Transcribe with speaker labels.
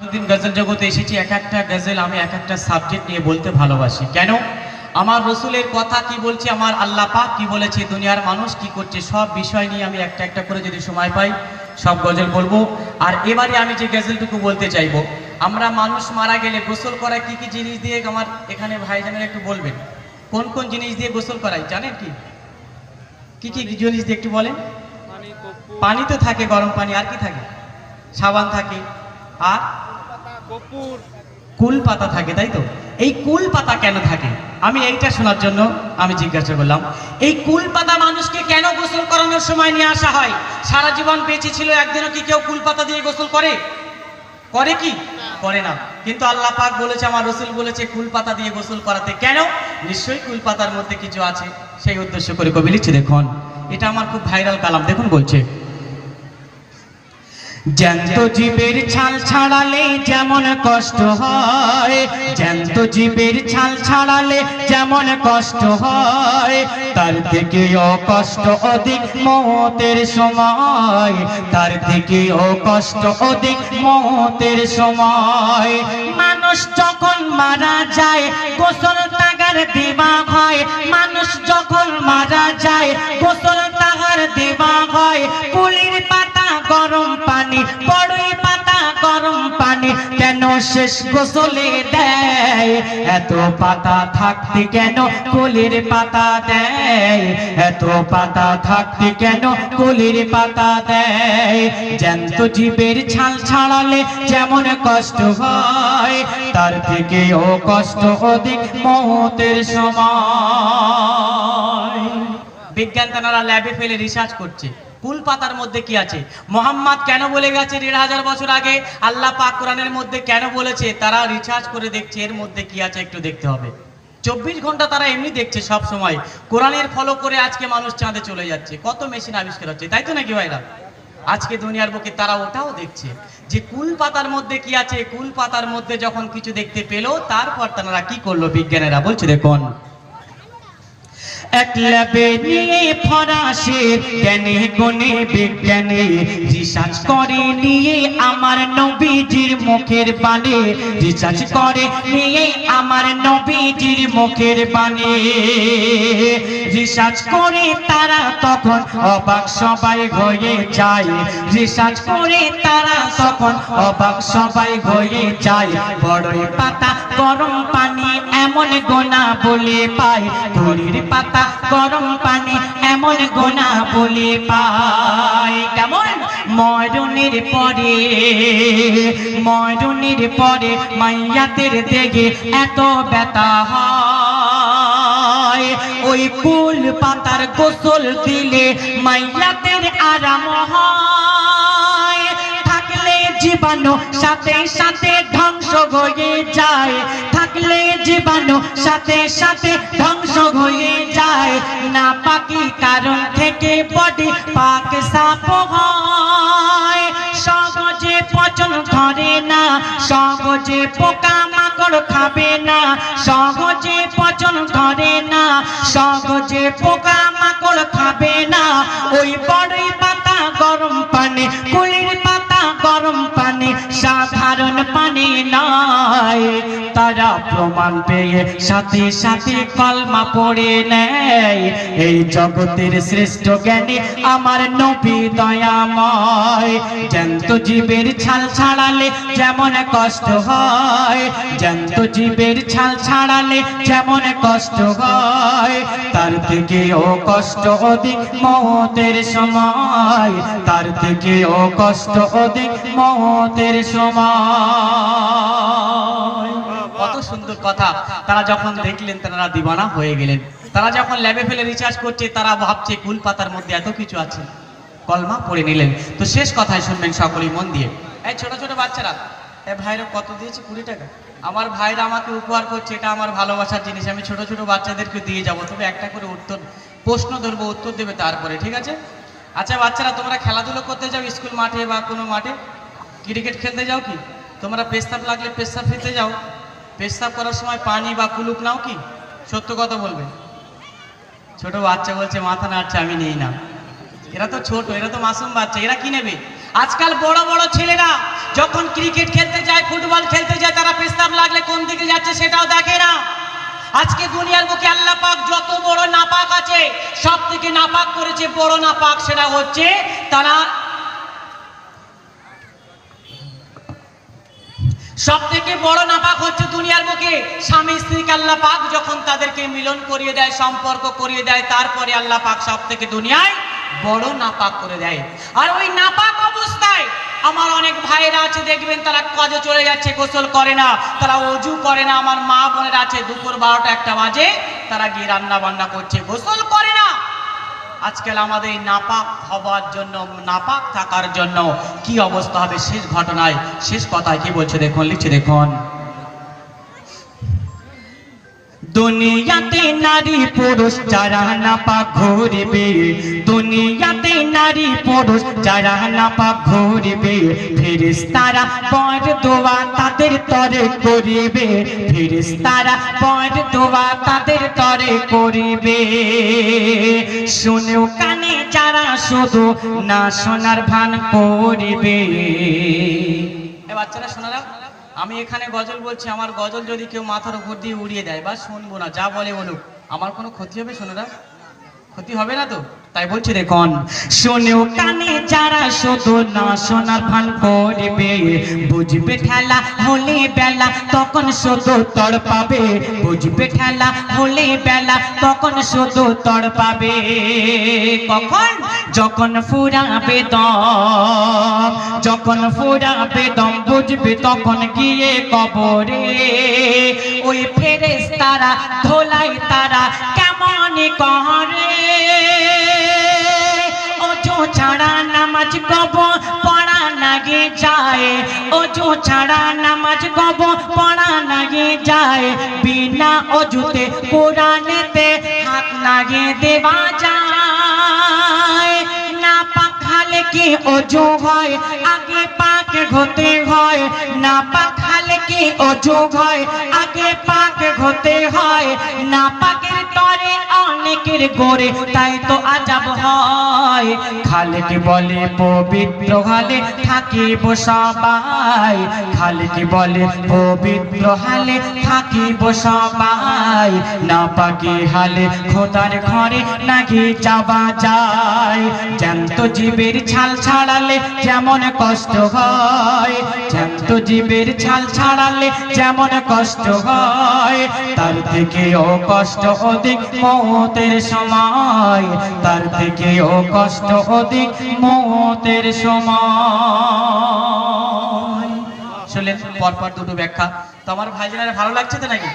Speaker 1: যতদিন গজল জগতে এসেছি এক একটা গজল আমি এক একটা সাবজেক্ট নিয়ে বলতে ভালোবাসি। কেন? আমার রসুলের কথা কি বলছে, আমার আল্লাহ পাক কি বলেছে, দুনিয়ার মানুষ কি করছে, সব বিষয় নিয়ে আমি একটা একটা করে যদি সময় পাই সব গজল বলবো। আর এবারে আমি যে গজলটুকু বলতে চাইবো, আমরা মানুষ মারা গেলে গোসল করায় কি কি জিনিস দিয়ে, আমার এখানে ভাইজানেরা একটু বলবেন কোন কোন জিনিস দিয়ে গোসল করাই, জানেন কি কি কি জিনিস দিয়ে একটু বলেন? পানি তো থাকে, গরম পানি, আর কি থাকে? সাবান থাকে, আর কুল পাতা থাকে, তাই তো? এই কুল পাতা কেন থাকে আমি এইটা শোনার জন্য আমি জিজ্ঞাসা করলাম। এই কুল পাতা মানুষকে কেন গোসল করানোর সময় নিয়ে আসা হয়? সারা জীবন বেঁচে ছিল, একদিনও কি কেউ কুল পাতা দিয়ে গোসল করে? করে কি? করে না। কিন্তু আল্লাহ পাক বলেছে, আমার রসুল বলেছে কুল পাতা দিয়ে গোসল করাতে। কেন? নিশ্চয়ই কুল পাতার মধ্যে কিছু আছে, সেই উদ্দেশ্য করে কবি লিখছে। দেখুন, এটা আমার খুব ভাইরাল কালাম। দেখুন বলছে, জ্যান্ত জীবের ছাল ছাড়ালে যেমন কষ্ট হয়, জ্যান্ত জীবের ছাল ছাড়ালে যেমন কষ্ট হয়, তার থেকেও কষ্ট অধিক মওতের সময়, তার থেকেও কষ্ট অধিক মওতের সময়। মানুষ যখন মারা যায় গোসল তাগার দেওয়া হয়, মানুষ যখন মারা যায় গোসল তাগার দেওয়া হয়। কুলির পাতা গরম পানি, বড়ই পাতা গরম পানি, কেন শেষ গোসলে দেয়? এত পাতা থাকতে কেন কুলির পাতা দেয়? এত পাতা থাকতে কেন কুলির পাতা দেয়? জ্যান্ত জীবের ছাল ছাড়ালে যেমন কষ্ট হয়, তার থেকেও কষ্ট অধিক মওতের সময়। বিজ্ঞান তারা ল্যাবে ফেলে রিসার্চ করছে কুল পাতার মধ্যে কি আছে। মোহাম্মদ কেন বলে গেছে ১৫০০ বছর আগে, আল্লাহ পাক কোরআনের মধ্যে কেন বলেছে, তারা রিসার্চ করে দেখছে এর মধ্যে কি আছে, একটু দেখতে হবে। ২৪ ঘন্টা তারা এমনি দেখছে সব সময়। কোরআনের ফলো করে আজকে মানুষ চাঁদে চলে যাচ্ছে, কত মেশিন আবিষ্কার হচ্ছে, তাই তো নাকি ভাইরা? আজকে দুনিয়ার বুকে তারা ওটাও দেখছে যে কুল পাতার মধ্যে কি আছে। কুল পাতার মধ্যে যখন কিছু দেখতে পেল, তারপর তারা কি করলো বিজ্ঞানীরা, বলছে দেখুন, এক ল্যাবে নিয়ে ফরাসির জ্ঞানী গুণী বিজ্ঞানী রিসার্চ করে নিয়ে আমার নবীজির মুখের বাণী, রিসার্চ করে নিয়ে আমার নবীজির মুখের বাণী। রিসার্চ করে তারা তখন অবাক সবাই হয়ে যায়, রিসার্চ করে তারা তখন অবাক সবাই হয়ে যায়। বড়ই পাতা গরম পানি এমন গোনা বলে পায়, কুলির পাতা গরম পানি এমন গোনা বলে পায়। কেমন? মরণের পরে, মরণের পরে মাইয়াতের দেগে এত ব্যথা হয়, ওই কুল পাতার গোসল দিলে মাইয়াতের আরাম হয়। থাকলে জীবাণু সাথে সাথে ধ্বংস হয়ে যায়, থাকলে জীবাণু সাথে সাথে ধ্বংস হয়ে যায়। না পাকি কারণ থেকে বডি পাক সাপ হয়, সহজে পচন ধরে না, সহজে পোকা মাকড় খাবে না, সহজে পচন ধরে না, সহজে পোকা মাকড় খাবে না। ওই বড়ই পাতা গরম পানি, কুলির পাতা গরম পানি সাধারণ পানি নয়। তারা প্রমাণ পেয়ে সাথে সাথে কলমা পড়ে নেয়। এই জগতের শ্রেষ্ঠ জ্ঞানী আমার নবী দয়াময়। জ্যান্ত জীবের ছাল ছাড়ালে যেমন কষ্ট হয়, জ্যান্ত জীবের ছাল ছাড়ালে যেমন কষ্ট হয়, তার থেকেও কষ্ট অধিক মওতের সময়, তার থেকেও কষ্ট অধিক মওতের সময়। কত সুন্দর কথা। তারা যখন দেখলেন তারা দিওয়ানা হয়ে গেলেন। তারা যখন ল্যাবে ফেলে রিসার্চ করছে, তারা ভাবছে কুল পাতার মধ্যে এত কিছু আছে, কলমা পড়ে নিলেন। তো শেষ কথায় শুনবেন সকলেই মন দিয়ে। এই ছোট ছোট বাচ্চারা, এ ভাইরা কত দিয়েছে? 20 টাকা। আমার ভাইরা আমাকে উপহার করছে, এটা আমার ভালোবাসার জিনিস। আমি ছোট ছোট বাচ্চাদেরকে দিয়ে যাব, তবে একটা করে প্রশ্ন ধরবো, উত্তর দেবে তারপরে, ঠিক আছে? আচ্ছা বাচ্চারা, তোমরা খেলাধুলো করতে যাও স্কুল মাঠে বা কোনো মাঠে? ক্রিকেট খেলতে যাও কি? তোমরা পেশাব লাগলে পেশাব ফেলতে যাও, পেশাব করার সময় পানি বা কুলুপ নাও কি? সত্য কথা বলবে। ছোট বাচ্চা বলছে মাথা নাড়ছে, আমি নেই না। এরা তো ছোট, এরা তো মাসুম বাচ্চা, এরা কি নেবে? আজকাল বড় বড় ছেলেরা যখন ক্রিকেট খেলতে যায়, ফুটবল লাগলে কোন দিকে যাচ্ছে সেটাও দেখে না। আজকে দুনিয়ার বুকে আল্লাহ পাক যত বড় নাপাক আছে, সব থেকে নাপাক করেছে বড় নাপাক, সেটা হচ্ছে তারা সব থেকে বড় নাপাক হচ্ছে দুনিয়ার বুকে স্বামী স্ত্রীকে আল্লাহ পাক যখন তাদেরকে মিলন করিয়ে দেয়, সম্পর্ক করিয়ে দেয়, তারপরে আল্লাহ পাক সব থেকে দুনিয়ায় বড় নাপাক করে দেয়। আর ওই নাপাক অবস্থায় আমার অনেক ভাইয়েরা আছে, দেখবেন তারা কাজে চলে যাচ্ছে, গোসল করে না, তারা ওযু করে না। আমার মা বোনেরা আছে, দুপুর 12টা 1টা বাজে তারা গিয়ে রান্না বান্না করছে, গোসল করে না। আজকাল আমাদের এই নাপাক হবার জন্য, নাপাক থাকার জন্য কি অবস্থা হবে শেষ ঘটনায়, শেষ কথায় কি বলছে দেখুন, লিখছে দেখুন। দুনিয়াতে নারী পুরুষ যারা নাপাক ঘুরবে, দুনিয়াতে নারী পুরুষ যারা নাপাক ঘুরবে, ফেরেশতারা বরদোয়া তাদের তরে করিবে, ফেরেশতারা বরদোয়া তাদের তরে করিবে। শুনেও কানে যারা শুধু না শোনার ভান করিবে। এ বাচ্চারা শোনারা, আমি এখানে গজল বলছি, আমার গজল যদি কেউ মাথার উপর দিয়ে উড়িয়ে দেয় বা শুনবো না, যা বলে বলুক, আমার কোনো ক্ষতি হবে শোনারা? ক্ষতি হবে না তো? তাই বলছি দেখুন, শোনেও কানে যারা শুধু না শোনার ভান করবে, বুঝবে ঠেলা হলে বেলা তখন শুধু তড়পাবে, বুঝবে ঠেলা হলে বেলা তখন শুধু তড়পাবে। কখন? যখন ফুরাবে দম, যখন ফুরাবে দম, বুঝবে তখন গিয়ে কবরে। ওই ফেরেশতারা ধোলাই তারা কেমন করে, ওযু ছাড়া নামাজ কব পড়া লাগে যায়, ওযু ছাড়া নামাজ কব পড়া লাগে যায়, বিনা ওযুতে কোরআনেতে হাত লাগিয়ে দেওয়া যায়। না পাক হলে কি ওযু হয়, আগে পাক হতে হয়, না পাক হলে কি ওযু হয়, আগে পাক হতে হয়। না পাকের তরে অনেকের গোরে, তাই তো আজাব হয়। খালেক বলে পবিত্র হলে থাকিব সবাই, খালেক বলে পবিত্র হলে থাকিব সবাই, না পাকে হালে খোদার ঘরে নাকি যাওয়া যায়। জ্যান্ত জীবের ছাল ছাড়ালে যেমন কষ্ট হয়, জ্যান্ত জীবের ছাল ছাড়ালে যেমন কষ্ট হয়, তার থেকেও কষ্ট অধিক মওতের সময়, তার থেকেও কষ্ট অধিক মওতের সময়। শুনলেন পরপর দুটো ব্যাখ্যা। তো আমার ভাইজানেরা ভালো লাগছে তো নাকি?